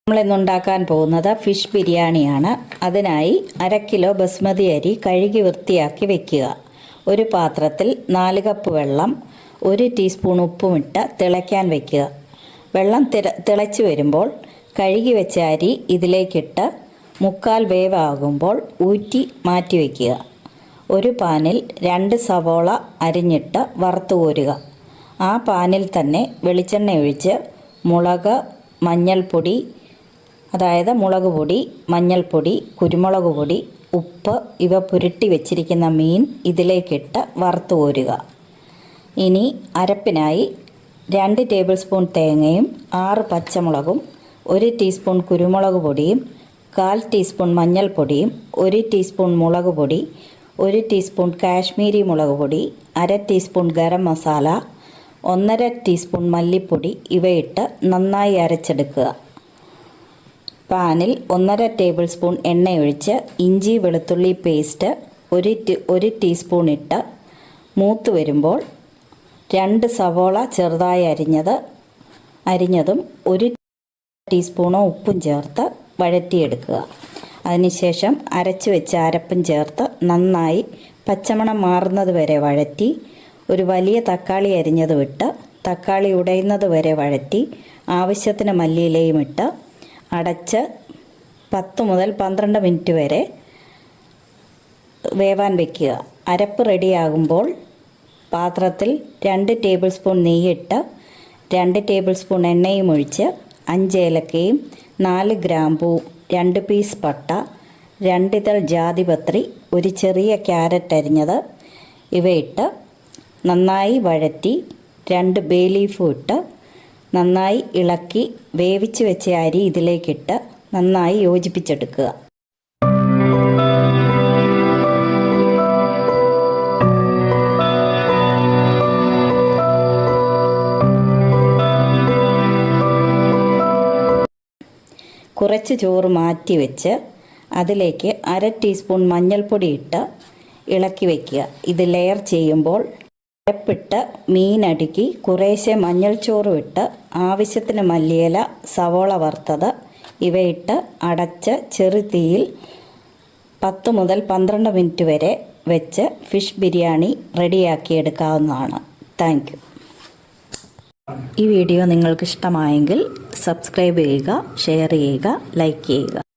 നമ്മളിന്നുണ്ടാക്കാൻ പോകുന്നത് ഫിഷ് ബിരിയാണിയാണ്. അതിനായി 1/2 കിലോ ബസ്മതി അരി കഴുകി വൃത്തിയാക്കി വെക്കുക. ഒരു പാത്രത്തിൽ 4 കപ്പ് വെള്ളം, 1 ടീസ്പൂൺ ഉപ്പുമിട്ട് തിളയ്ക്കാൻ വെക്കുക. വെള്ളം തിളച്ച് വരുമ്പോൾ കഴുകി വെച്ച അരി ഇതിലേക്കിട്ട് 3/4 വേവാകുമ്പോൾ ഊറ്റി മാറ്റി വയ്ക്കുക. ഒരു പാനിൽ 2 സവോള അരിഞ്ഞിട്ട് വറുത്ത് കോരുക. ആ പാനിൽ തന്നെ വെളിച്ചെണ്ണ ഒഴിച്ച് മുളക്, മഞ്ഞൾപ്പൊടി, അതായത് മുളക് പൊടി, മഞ്ഞൾപ്പൊടി, കുരുമുളക് പൊടി, ഉപ്പ് ഇവ പുരട്ടി വെച്ചിരിക്കുന്ന മീൻ ഇതിലേക്കിട്ട് വറുത്ത് കോരുക. ഇനി അരപ്പിനായി 2 ടേബിൾ സ്പൂൺ തേങ്ങയും 6 പച്ചമുളകും, 1 ടീസ്പൂൺ കുരുമുളക് പൊടിയും, 1/4 ടീസ്പൂൺ മഞ്ഞൾപ്പൊടിയും, 1 ടീസ്പൂൺ മുളക് പൊടി, 1 ടീസ്പൂൺ കാശ്മീരി മുളക് പൊടി, 1/2 ടീസ്പൂൺ ഗരം മസാല, 1/2 ടീസ്പൂൺ മല്ലിപ്പൊടി ഇവയിട്ട് നന്നായി അരച്ചെടുക്കുക. പാനിൽ 1/2 ടേബിൾ സ്പൂൺ എണ്ണയൊഴിച്ച് ഇഞ്ചി വെളുത്തുള്ളി പേസ്റ്റ് 1 ടീസ്പൂൺ ഇട്ട് മൂത്ത് വരുമ്പോൾ 2 സവോള ചെറുതായി അരിഞ്ഞതും 1 ടീസ്പൂണോ ഉപ്പും ചേർത്ത് വഴറ്റിയെടുക്കുക. അതിനുശേഷം അരച്ച് വെച്ച അരപ്പും ചേർത്ത് നന്നായി പച്ചമണം മാറുന്നത് വരെ വഴറ്റി ഒരു വലിയ തക്കാളി അരിഞ്ഞത് വിട്ട് തക്കാളി ഉടയുന്നത് വരെ വഴറ്റി ആവശ്യത്തിന് മല്ലിയിലയും ഇട്ട് അടച്ച് 10 മുതൽ 12 മിനിറ്റ് വരെ വേവാൻ വയ്ക്കുക. അരപ്പ് റെഡിയാകുമ്പോൾ പാത്രത്തിൽ 2 ടേബിൾ സ്പൂൺ നെയ്യിട്ട് 2 ടേബിൾ സ്പൂൺ എണ്ണയും ഒഴിച്ച് 5 ഏലക്കയും 4 ഗ്രാമ്പൂ, 2 പീസ് പട്ട, 2 ഇതൾ ജാതിപത്രി, ഒരു ചെറിയ ക്യാരറ്റ് അരിഞ്ഞത് ഇവയിട്ട് നന്നായി വഴറ്റി 2 ബേ ലീഫും ഇട്ട് നന്നായി ഇളക്കി വേവിച്ച് വെച്ച അരി ഇതിലേക്കിട്ട് നന്നായി യോജിപ്പിച്ചെടുക്കുക. കുറച്ച് ചോറ് മാറ്റി വെച്ച് അതിലേക്ക് 1/2 ടീസ്പൂൺ മഞ്ഞൾപ്പൊടി ഇട്ട് ഇളക്കി വയ്ക്കുക. ഇത് ലെയർ ചെയ്യുമ്പോൾ അരപ്പിട്ട് മീനടുക്കി കുറേശ്ശെ മഞ്ഞൾ ചോറും ഇട്ട് ആവശ്യത്തിന് മല്ലിയില, സവോള വറുത്തത് ഇവയിട്ട് അടച്ച് ചെറുതീയിൽ 10 മുതൽ 12 മിനിറ്റ് വരെ വെച്ച് ഫിഷ് ബിരിയാണി റെഡിയാക്കിയെടുക്കാവുന്നതാണ്. Thank you. ഈ വീഡിയോ നിങ്ങൾക്ക് ഇഷ്ടമായെങ്കിൽ സബ്സ്ക്രൈബ് ചെയ്യുക, ഷെയർ ചെയ്യുക, ലൈക്ക് ചെയ്യുക.